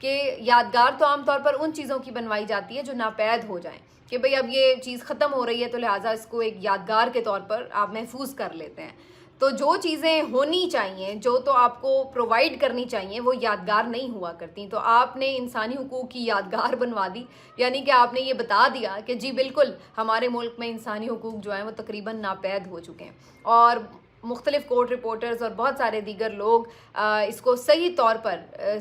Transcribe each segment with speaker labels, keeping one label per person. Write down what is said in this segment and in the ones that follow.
Speaker 1: کہ یادگار تو عام طور پر ان چیزوں کی بنوائی جاتی ہے جو ناپید ہو جائیں، کہ بھئی اب یہ چیز ختم ہو رہی ہے تو لہٰذا اس کو ایک یادگار کے طور پر آپ محفوظ کر لیتے ہیں. تو جو چیزیں ہونی چاہیے، جو تو آپ کو پرووائڈ کرنی چاہیے، وہ یادگار نہیں ہوا کرتی. تو آپ نے انسانی حقوق کی یادگار بنوا دی، یعنی کہ آپ نے یہ بتا دیا کہ جی بالکل ہمارے ملک میں انسانی حقوق جو ہیں وہ تقریباً ناپید ہو چکے ہیں. اور مختلف کورٹ رپورٹرز اور بہت سارے دیگر لوگ اس کو صحیح طور پر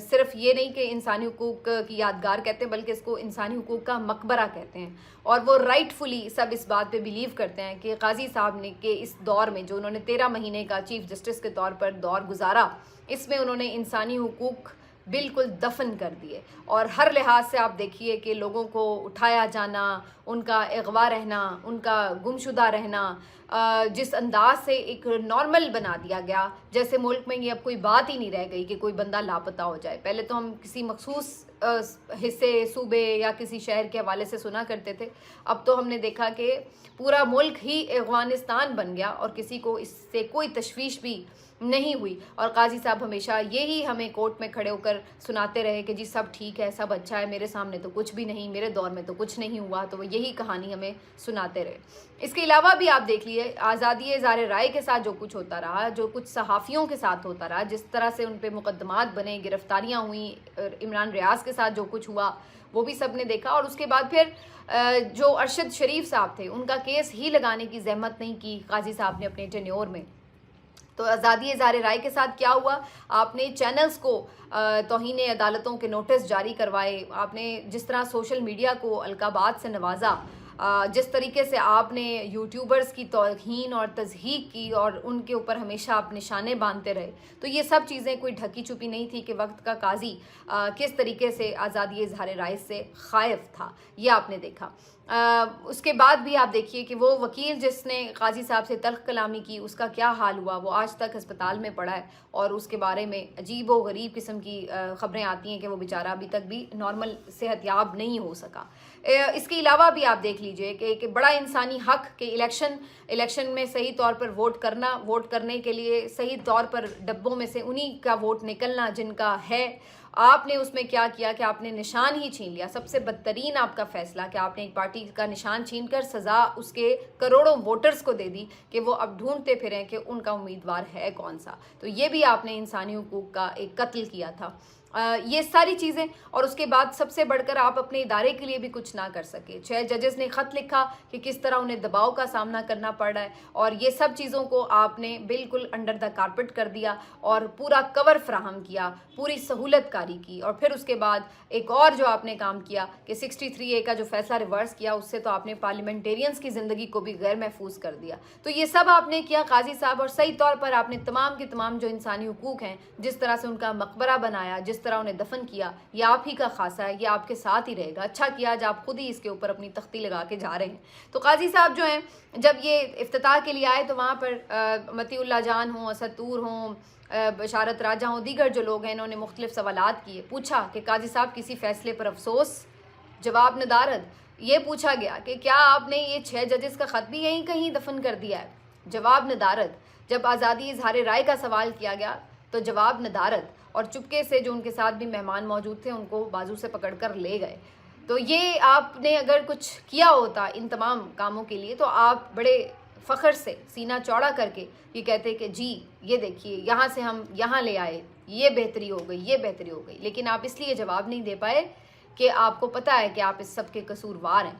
Speaker 1: صرف یہ نہیں کہ انسانی حقوق کی یادگار کہتے ہیں، بلکہ اس کو انسانی حقوق کا مقبرہ کہتے ہیں. اور وہ رائٹ فلی سب اس بات پہ بلیو کرتے ہیں کہ قاضی صاحب نے کہ اس دور میں جو انہوں نے 13 مہینے کا چیف جسٹس کے طور پر دور گزارا، اس میں انہوں نے انسانی حقوق بالکل دفن کر دیے. اور ہر لحاظ سے آپ دیکھیے کہ لوگوں کو اٹھایا جانا، ان کا اغوا رہنا، ان کا گمشدہ رہنا جس انداز سے ایک نارمل بنا دیا گیا، جیسے ملک میں یہ اب کوئی بات ہی نہیں رہ گئی کہ کوئی بندہ لاپتہ ہو جائے. پہلے تو ہم کسی مخصوص حصے، صوبے یا کسی شہر کے حوالے سے سنا کرتے تھے، اب تو ہم نے دیکھا کہ پورا ملک ہی افغانستان بن گیا اور کسی کو اس سے کوئی تشویش بھی نہیں ہوئی. اور قاضی صاحب ہمیشہ یہی ہمیں کورٹ میں کھڑے ہو کر سناتے رہے کہ جی سب ٹھیک ہے، سب اچھا ہے، میرے سامنے تو کچھ بھی نہیں، میرے دور میں تو کچھ نہیں ہوا. تو وہ یہی کہانی ہمیں سناتے رہے. اس کے علاوہ بھی آپ دیکھ لیے آزادی اظہار رائے کے ساتھ جو کچھ ہوتا رہا، جو کچھ صحافیوں کے ساتھ ہوتا رہا، جس طرح سے ان پہ مقدمات بنے، گرفتاریاں ہوئیں، عمران ریاض کے ساتھ جو کچھ ہوا وہ بھی سب نے دیکھا. اور اس کے بعد پھر جو ارشد شریف صاحب تھے، ان کا کیس ہی لگانے کی زحمت نہیں کی قاضی صاحب نے اپنے ٹینیور میں. تو آزادی اظہار رائے کے ساتھ کیا ہوا؟ آپ نے چینلز کو توہین عدالتوں کے نوٹس جاری کروائے، آپ نے جس طرح سوشل میڈیا کو القابات سے نوازا، جس طریقے سے آپ نے یوٹیوبرز کی توہین اور تضحیق کی اور ان کے اوپر ہمیشہ آپ نشانے باندھتے رہے. تو یہ سب چیزیں کوئی ڈھکی چھپی نہیں تھی کہ وقت کا قاضی کس طریقے سے آزادی اظہار رائے سے خائف تھا، یہ آپ نے دیکھا. اس کے بعد بھی آپ دیکھیے کہ وہ وکیل جس نے قاضی صاحب سے تلخ کلامی کی، اس کا کیا حال ہوا. وہ آج تک ہسپتال میں پڑا ہے اور اس کے بارے میں عجیب و غریب قسم کی خبریں آتی ہیں کہ وہ بیچارہ ابھی تک بھی نارمل صحت یاب نہیں ہو سکا. اس کے علاوہ بھی آپ دیکھ لیجئے کہ ایک بڑا انسانی حق کہ الیکشن میں صحیح طور پر ووٹ کرنا، ووٹ کرنے کے لیے صحیح طور پر ڈبوں میں سے انہی کا ووٹ نکلنا جن کا ہے. آپ نے اس میں کیا کیا کہ آپ نے نشان ہی چھین لیا. سب سے بدترین آپ کا فیصلہ کہ آپ نے ایک پارٹی کا نشان چھین کر سزا اس کے کروڑوں ووٹرز کو دے دی کہ وہ اب ڈھونڈتے پھریں کہ ان کا امیدوار ہے کون سا. تو یہ بھی آپ نے انسانی حقوق کا ایک قتل کیا تھا. یہ ساری چیزیں، اور اس کے بعد سب سے بڑھ کر آپ اپنے ادارے کے لیے بھی کچھ نہ کر سکے. 6 ججز نے خط لکھا کہ کس طرح انہیں دباؤ کا سامنا کرنا پڑ رہا ہے، اور یہ سب چیزوں کو آپ نے بالکل انڈر دا کارپٹ کر دیا اور پورا کور فراہم کیا، پوری سہولت کاری کی. اور پھر اس کے بعد ایک اور جو آپ نے کام کیا کہ 63A کا جو فیصلہ ریورس کیا، اس سے تو آپ نے پارلیمنٹیرینز کی زندگی کو بھی غیر محفوظ کر دیا. تو یہ سب آپ نے کیا قاضی صاحب، اور صحیح طور پر آپ نے تمام کے تمام جو انسانی حقوق ہیں، جس طرح سے ان کا مقبرہ بنایا، جس طرح انہیں دفن کیا، یہ آپ ہی کا خاصہ ہے، یہ آپ کے ساتھ ہی رہے گا. اچھا کیا آج آپ خود ہی اس کے اوپر اپنی تختی لگا کے جا رہے ہیں. تو قاضی صاحب جو ہیں جب یہ افتتاح کے لیے آئے تو وہاں پر مطیع اللہ جان ہوں، اسد طور ہوں، بشارت راجہ ہوں، دیگر جو لوگ ہیں، انہوں نے مختلف سوالات کیے. پوچھا کہ قاضی صاحب کسی فیصلے پر افسوس؟ جواب ندارت. یہ پوچھا گیا کہ کیا آپ نے یہ 6 ججز کا خط بھی یہیں کہیں دفن کر دیا ہے؟ جواب ندارت. جب آزادی اظہار رائے کا سوال کیا گیا تو جواب ندارت. اور چپکے سے جو ان کے ساتھ بھی مہمان موجود تھے ان کو بازو سے پکڑ کر لے گئے. تو یہ آپ نے اگر کچھ کیا ہوتا ان تمام کاموں کے لیے تو آپ بڑے فخر سے سینہ چوڑا کر کے یہ کہتے کہ جی یہ دیکھیے یہاں سے ہم یہاں لے آئے، یہ بہتری ہو گئی، یہ بہتری ہو گئی. لیکن آپ اس لیے جواب نہیں دے پائے کہ آپ کو پتہ ہے کہ آپ اس سب کے قصوروار ہیں،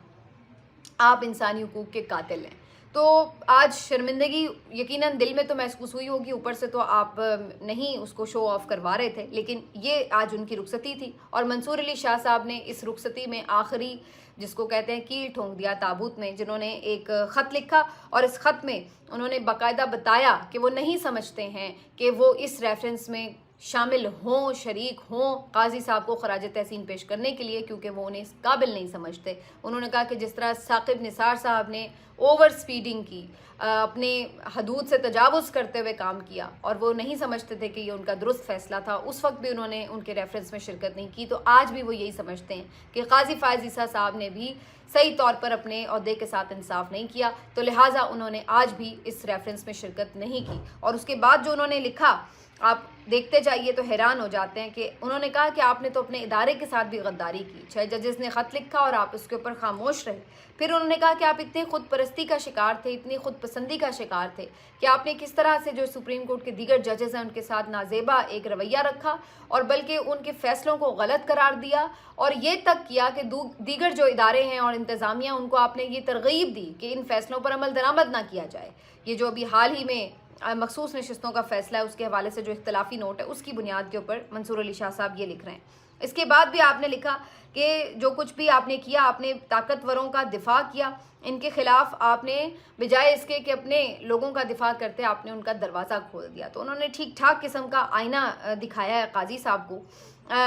Speaker 1: آپ انسانی حقوق کے قاتل ہیں. تو آج شرمندگی یقیناً دل میں تو محسوس ہوئی ہوگی، اوپر سے تو آپ نہیں اس کو شو آف کروا رہے تھے، لیکن یہ آج ان کی رخصتی تھی. اور منصور علی شاہ صاحب نے اس رخصتی میں آخری جس کو کہتے ہیں کیل ٹھونک دیا تابوت میں، جنہوں نے ایک خط لکھا اور اس خط میں انہوں نے باقاعدہ بتایا کہ وہ نہیں سمجھتے ہیں کہ وہ اس ریفرنس میں شامل ہوں، شریک ہوں قاضی صاحب کو خراج تحسین پیش کرنے کے لیے، کیونکہ وہ انہیں اس قابل نہیں سمجھتے. انہوں نے کہا کہ جس طرح ثاقب نثار صاحب نے اوور سپیڈنگ کی، اپنے حدود سے تجاوز کرتے ہوئے کام کیا، اور وہ نہیں سمجھتے تھے کہ یہ ان کا درست فیصلہ تھا، اس وقت بھی انہوں نے ان کے ریفرنس میں شرکت نہیں کی. تو آج بھی وہ یہی سمجھتے ہیں کہ قاضی فائز عیسیٰ صاحب نے بھی صحیح طور پر اپنے عہدے کے ساتھ انصاف نہیں کیا، تو لہٰذا انہوں نے آج بھی اس ریفرنس میں شرکت نہیں کی. اور اس کے بعد جو انہوں نے لکھا آپ دیکھتے جائیے تو حیران ہو جاتے ہیں کہ انہوں نے کہا کہ آپ نے تو اپنے ادارے کے ساتھ بھی غداری کی. 6 ججز نے خط لکھا اور آپ اس کے اوپر خاموش رہے. پھر انہوں نے کہا کہ آپ اتنے خود پرستی کا شکار تھے, اتنی خود پسندی کا شکار تھے کہ آپ نے کس طرح سے جو سپریم کورٹ کے دیگر ججز ہیں ان کے ساتھ نازیبا ایک رویہ رکھا اور بلکہ ان کے فیصلوں کو غلط قرار دیا, اور یہ تک کیا کہ دیگر جو ادارے ہیں اور انتظامیہ ان کو آپ نے یہ ترغیب دی کہ ان فیصلوں پر عمل درآمد نہ کیا جائے. یہ جو ابھی حال ہی میں مخصوص نشستوں کا فیصلہ ہے اس کے حوالے سے جو اختلافی نوٹ ہے اس کی بنیاد کے اوپر منصور علی شاہ صاحب یہ لکھ رہے ہیں. اس کے بعد بھی آپ نے لکھا کہ جو کچھ بھی آپ نے کیا, آپ نے طاقتوروں کا دفاع کیا, ان کے خلاف آپ نے بجائے اس کے کہ اپنے لوگوں کا دفاع کرتے آپ نے ان کا دروازہ کھول دیا. تو انہوں نے ٹھیک ٹھاک قسم کا آئینہ دکھایا ہے قاضی صاحب کو.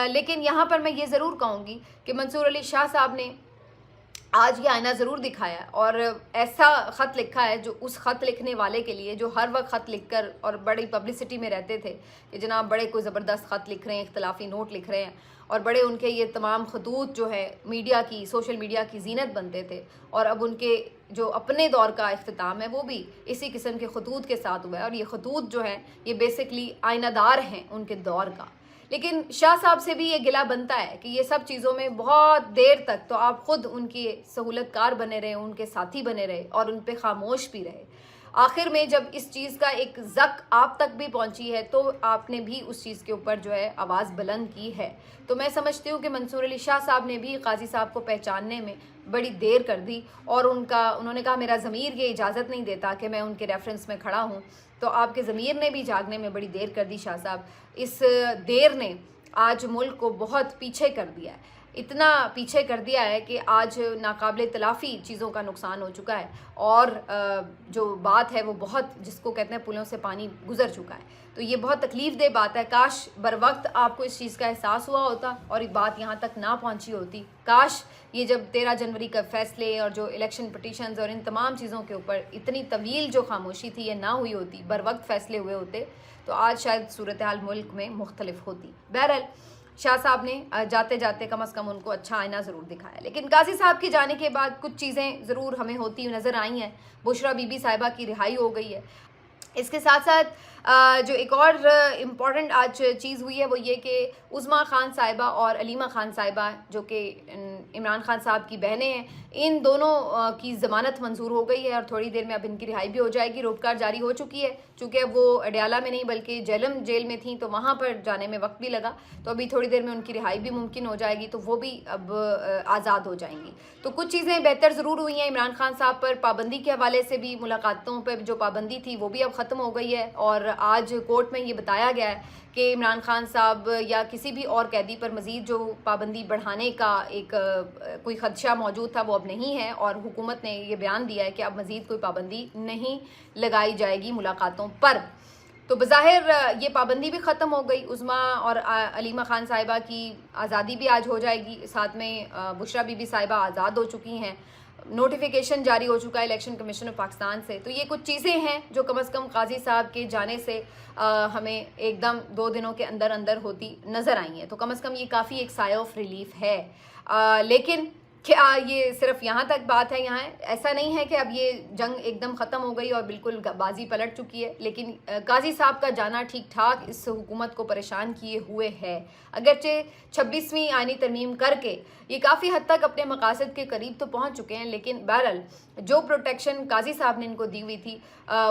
Speaker 1: لیکن یہاں پر میں یہ ضرور کہوں گی کہ منصور علی شاہ صاحب نے آج یہ آئینہ ضرور دکھایا ہے اور ایسا خط لکھا ہے جو اس خط لکھنے والے کے لیے جو ہر وقت خط لکھ کر اور بڑی پبلسٹی میں رہتے تھے کہ جناب بڑے کوئی زبردست خط لکھ رہے ہیں, اختلافی نوٹ لکھ رہے ہیں, اور بڑے ان کے یہ تمام خطوط جو ہے میڈیا کی, سوشل میڈیا کی زینت بنتے تھے, اور اب ان کے جو اپنے دور کا اختتام ہے وہ بھی اسی قسم کے خطوط کے ساتھ ہوا ہے. اور یہ خطوط جو ہیں یہ بیسکلی آئینہ دار ہیں ان کے دور کا. لیکن شاہ صاحب سے بھی یہ گلہ بنتا ہے کہ یہ سب چیزوں میں بہت دیر تک تو آپ خود ان کی سہولت کار بنے رہے, ان کے ساتھی بنے رہے اور ان پہ خاموش بھی رہے. آخر میں جب اس چیز کا ایک زک آپ تک بھی پہنچی ہے تو آپ نے بھی اس چیز کے اوپر جو ہے آواز بلند کی ہے. تو میں سمجھتی ہوں کہ منصور علی شاہ صاحب نے بھی قاضی صاحب کو پہچاننے میں بڑی دیر کر دی, اور انہوں نے کہا میرا ضمیر یہ اجازت نہیں دیتا کہ میں ان کے ریفرنس میں کھڑا ہوں. تو آپ کے ضمیر نے بھی جاگنے میں بڑی دیر کر دی شاہ صاحب. اس دیر نے آج ملک کو بہت پیچھے کر دیا ہے, اتنا پیچھے کر دیا ہے کہ آج ناقابل تلافی چیزوں کا نقصان ہو چکا ہے, اور جو بات ہے وہ بہت, جس کو کہتے ہیں پلوں سے پانی گزر چکا ہے. تو یہ بہت تکلیف دہ بات ہے. کاش بر وقت آپ کو اس چیز کا احساس ہوا ہوتا اور یہ بات یہاں تک نہ پہنچی ہوتی. کاش یہ جب 13 جنوری کا فیصلے اور جو الیکشن پٹیشنز اور ان تمام چیزوں کے اوپر اتنی طویل جو خاموشی تھی یہ نہ ہوئی ہوتی, بر وقت فیصلے ہوئے ہوتے, تو آج شاید صورتحال ملک میں مختلف ہوتی. بہرحال شاہ صاحب نے جاتے جاتے کم از کم ان کو اچھا آئینہ ضرور دکھایا. لیکن قاضی صاحب کے جانے کے بعد کچھ چیزیں ضرور ہمیں ہوتی نظر آئی ہیں. بشرا بی بی صاحبہ کی رہائی ہو گئی ہے. اس کے ساتھ ساتھ جو ایک اور امپورٹنٹ آج چیز ہوئی ہے وہ یہ کہ عظمیٰ خان صاحبہ اور علیمہ خان صاحبہ جو کہ عمران خان صاحب کی بہنیں ہیں, ان دونوں کی ضمانت منظور ہو گئی ہے اور تھوڑی دیر میں اب ان کی رہائی بھی ہو جائے گی. روپکار جاری ہو چکی ہے, چونکہ اب وہ اڈیالہ میں نہیں بلکہ جیلم جیل میں تھیں تو وہاں پر جانے میں وقت بھی لگا, تو ابھی تھوڑی دیر میں ان کی رہائی بھی ممکن ہو جائے گی, تو وہ بھی اب آزاد ہو جائیں گی. تو کچھ چیزیں بہتر ضرور ہوئی ہیں. عمران خان صاحب پر پابندی کے حوالے سے بھی, ملاقاتوں پہ جو پابندی تھی وہ بھی اب ختم ہو گئی ہے, اور آج کورٹ میں یہ بتایا گیا ہے کہ عمران خان صاحب یا کسی بھی اور قیدی پر مزید جو پابندی بڑھانے کا ایک کوئی خدشہ موجود تھا وہ اب نہیں ہے, اور حکومت نے یہ بیان دیا ہے کہ اب مزید کوئی پابندی نہیں لگائی جائے گی ملاقاتوں پر. تو بظاہر یہ پابندی بھی ختم ہو گئی. عظمیٰ اور علیمہ خان صاحبہ کی آزادی بھی آج ہو جائے گی. ساتھ میں بشرا بی بی صاحبہ آزاد ہو چکی ہیں, نوٹیفیکیشن جاری ہو چکا ہے الیکشن کمیشن آف پاکستان سے. تو یہ کچھ چیزیں ہیں جو کم از کم قاضی صاحب کے جانے سے ہمیں ایک دم 2 دنوں کے اندر اندر ہوتی نظر آئی ہیں. تو کم از کم یہ کافی ایک سائے آف ریلیف ہے. لیکن کیا یہ صرف یہاں تک بات ہے؟ یہاں ایسا نہیں ہے کہ اب یہ جنگ ایک دم ختم ہو گئی اور بالکل بازی پلٹ چکی ہے. لیکن قاضی صاحب کا جانا ٹھیک ٹھاک اس حکومت کو پریشان کیے ہوئے ہے. اگرچہ 26ویں آئینی ترمیم کر کے یہ کافی حد تک اپنے مقاصد کے قریب تو پہنچ چکے ہیں, لیکن بہرحال جو پروٹیکشن قاضی صاحب نے ان کو دی ہوئی تھی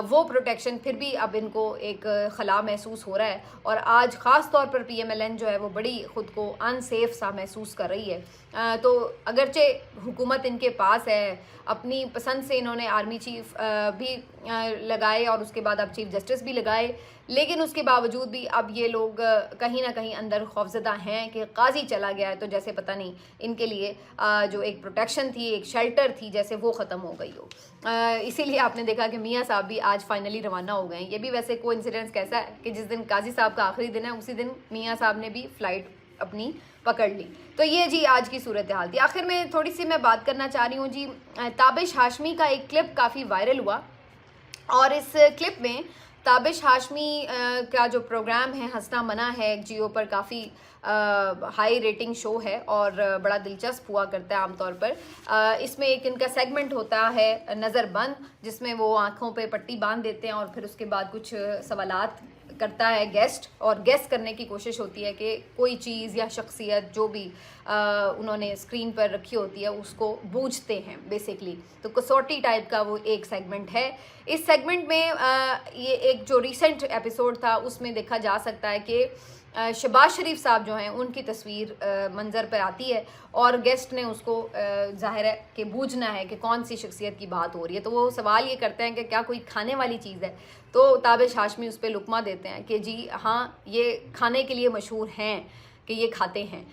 Speaker 1: وہ پروٹیکشن پھر بھی اب ان کو ایک خلا محسوس ہو رہا ہے. اور آج خاص طور پر پی ایم ایل این جو ہے وہ بڑی خود کو ان سیف سا محسوس کر رہی ہے. تو اگرچہ حکومت ان کے پاس ہے, اپنی پسند سے انہوں نے آرمی چیف بھی لگائے اور اس کے بعد اب چیف جسٹس بھی لگائے, لیکن اس کے باوجود بھی اب یہ لوگ کہیں نہ کہیں اندر خوفزدہ ہیں کہ قاضی چلا گیا ہے تو جیسے پتہ نہیں ان کے لیے جو ایک پروٹیکشن تھی, ایک شیلٹر تھی, جیسے وہ ختم ہو گئی ہو. اسی لیے آپ نے دیکھا کہ میاں صاحب بھی آج فائنلی روانہ ہو گئے ہیں. یہ بھی ویسے کو انسیڈنس کیسا ہے کہ جس دن قاضی صاحب کا آخری دن ہے اسی دن میاں صاحب نے بھی فلائٹ اپنی پکڑ لی. تو یہ جی آج کی صورتحال تھی. آخر میں تھوڑی سی میں بات کرنا چاہ رہی ہوں جی, تابش ہاشمی کا ایک کلپ کافی وائرل ہوا, اور اس کلپ میں تابش ہاشمی کا جو پروگرام ہے ہنسنا منع ہے, جیو پر کافی ہائی ریٹنگ شو ہے اور بڑا دلچسپ ہوا کرتا ہے عام طور پر. اس میں ایک ان کا سیگمنٹ ہوتا ہے نظر بند, جس میں وہ آنکھوں پہ پٹی باندھ دیتے ہیں اور پھر اس کے بعد کچھ سوالات کرتا ہے گیسٹ اور گیس کرنے کی کوشش ہوتی ہے کہ کوئی چیز یا شخصیت جو بھی انہوں نے اسکرین پر رکھی ہوتی ہے اس کو بوجھتے ہیں بیسکلی. تو کسوٹی ٹائپ کا وہ ایک سیگمنٹ ہے. اس سیگمنٹ میں یہ ایک جو ریسنٹ ایپیسوڈ تھا اس میں دیکھا جا سکتا ہے کہ شہباز شریف صاحب جو ہیں ان کی تصویر منظر پر آتی ہے اور گیسٹ نے اس کو ظاہر ہے کہ بوجھنا ہے کہ کون سی شخصیت کی بات ہو رہی ہے. تو وہ سوال یہ کرتے ہیں کہ کیا کوئی کھانے والی چیز ہے, تو تابش ہاشمی اس پہ لقمہ دیتے ہیں کہ جی ہاں یہ کھانے کے لیے مشہور ہیں کہ یہ کھاتے ہیں.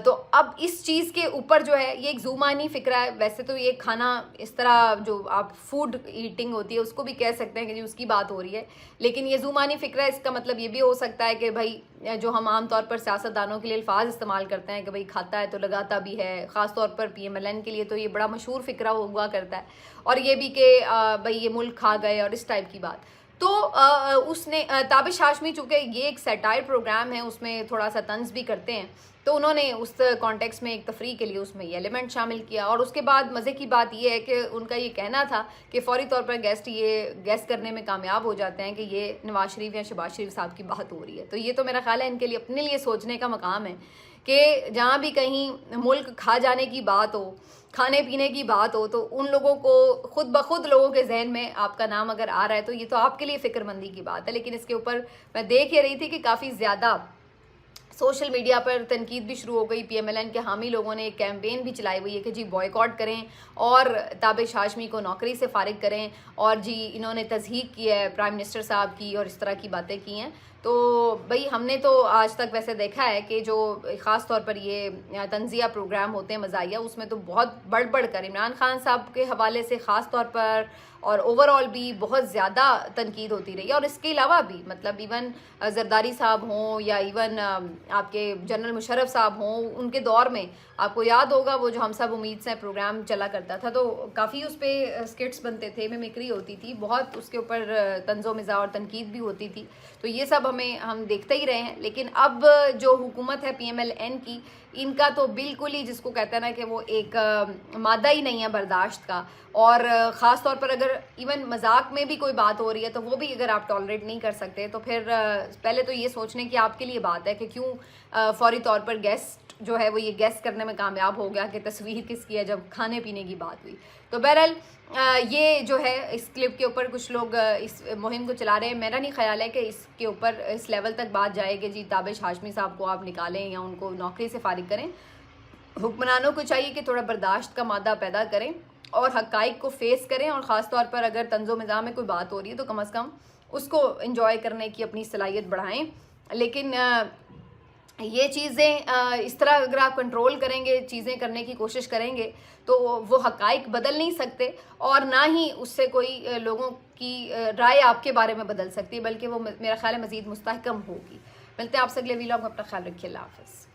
Speaker 1: تو اب اس چیز کے اوپر جو ہے یہ ایک زومانی فکرہ ہے. ویسے تو یہ کھانا اس طرح جو آپ فوڈ ایٹنگ ہوتی ہے اس کو بھی کہہ سکتے ہیں کہ جی اس کی بات ہو رہی ہے, لیکن یہ زومانی فکرہ ہے. اس کا مطلب یہ بھی ہو سکتا ہے کہ بھائی جو ہم عام طور پر سیاستدانوں کے لیے الفاظ استعمال کرتے ہیں کہ بھائی کھاتا ہے تو لگاتا بھی ہے, خاص طور پر PMLN کے لیے تو یہ بڑا مشہور فکرہ ہوا کرتا ہے. اور یہ بھی کہ بھائی یہ ملک کھا گئے اور اس ٹائپ کی بات. تو اس نے تابش ہاشمی چونکہ یہ ایک سیٹائر پروگرام ہے اس میں تھوڑا سا طنز بھی کرتے ہیں, تو انہوں نے اس کانٹیکس میں ایک تفریح کے لیے اس میں یہ ایلیمنٹ شامل کیا. اور اس کے بعد مزے کی بات یہ ہے کہ ان کا یہ کہنا تھا کہ فوری طور پر گیسٹ یہ گیس کرنے میں کامیاب ہو جاتے ہیں کہ یہ نواز شریف یا شہباز شریف صاحب کی بات ہو رہی ہے. تو یہ تو میرا خیال ہے ان کے لیے اپنے لیے سوچنے کا مقام ہے کہ جہاں بھی کہیں ملک کھا جانے کی بات ہو, کھانے پینے کی بات ہو, تو ان لوگوں کو خود بخود لوگوں کے ذہن میں آپ کا نام اگر آ رہا ہے تو یہ تو آپ کے لیے فکر مندی کی بات ہے. لیکن اس کے اوپر میں دیکھ یہ رہی تھی کہ کافی زیادہ سوشل میڈیا پر تنقید بھی شروع ہو گئی. PMLN کے حامی لوگوں نے ایک کیمپین بھی چلائی ہوئی ہے کہ جی بوائیکاٹ کریں اور تابش ہاشمی کو نوکری سے فارغ کریں, اور جی انہوں نے تضحیق کی ہے پرائم منسٹر صاحب کی اور اس طرح کی باتیں کی ہیں. تو بھئی ہم نے تو آج تک ویسے دیکھا ہے کہ جو خاص طور پر یہ تنزیہ پروگرام ہوتے ہیں مزاحیہ, اس میں تو بہت بڑھ کر عمران خان صاحب کے حوالے سے خاص طور پر اور اوور آل بھی بہت زیادہ تنقید ہوتی رہی ہے. اور اس کے علاوہ بھی مطلب ایون زرداری صاحب ہوں یا ایون آپ کے جنرل مشرف صاحب ہوں, ان کے دور میں آپ کو یاد ہوگا وہ جو ہم سب امید سے پروگرام چلا کرتا تھا, تو کافی اس پہ اسکٹس بنتے تھے, میمکری ہوتی تھی, بہت اس کے اوپر طنز و مزاح اور تنقید بھی ہوتی تھی. تو یہ سب ہم دیکھتے ہی رہے ہیں. لیکن اب جو حکومت ہے PMLN کی, ان کا تو بالکل ہی جس کو کہتے ہیں نا کہ وہ ایک مادہ ہی نہیں ہے برداشت کا. اور خاص طور پر اگر ایون مذاق میں بھی کوئی بات ہو رہی ہے تو وہ بھی اگر آپ ٹالریٹ نہیں کر سکتے تو پھر پہلے تو یہ سوچنے کی آپ کے لیے بات ہے کہ کیوں فوری طور پر گیسٹ جو ہے وہ یہ گیس کرنے میں کامیاب ہو گیا کہ تصویر کس کی ہے جب کھانے پینے کی بات ہوئی. تو بہرحال یہ جو ہے اس کلپ کے اوپر کچھ لوگ اس مہم کو چلا رہے ہیں. میرا نہیں خیال ہے کہ اس کے اوپر اس لیول تک بات جائے کہ جی تابش ہاشمی صاحب کو آپ نکالیں یا ان کو نوکری سے فارغ کریں. حکمرانوں کو چاہیے کہ تھوڑا برداشت کا مادہ پیدا کریں اور حقائق کو فیس کریں, اور خاص طور پر اگر طنز و مزاح میں کوئی بات ہو رہی ہے تو کم از کم اس کو انجوائے کرنے کی اپنی صلاحیت بڑھائیں. لیکن یہ چیزیں اس طرح اگر آپ کنٹرول کریں گے, چیزیں کرنے کی کوشش کریں گے, تو وہ حقائق بدل نہیں سکتے اور نہ ہی اس سے کوئی لوگوں کی رائے آپ کے بارے میں بدل سکتی ہے, بلکہ وہ میرا خیال ہے مزید مستحکم ہوگی. ملتے ہیں آپ سے اگلے ویلاگ میں, اپنا خیال رکھیے. اللہ حافظ.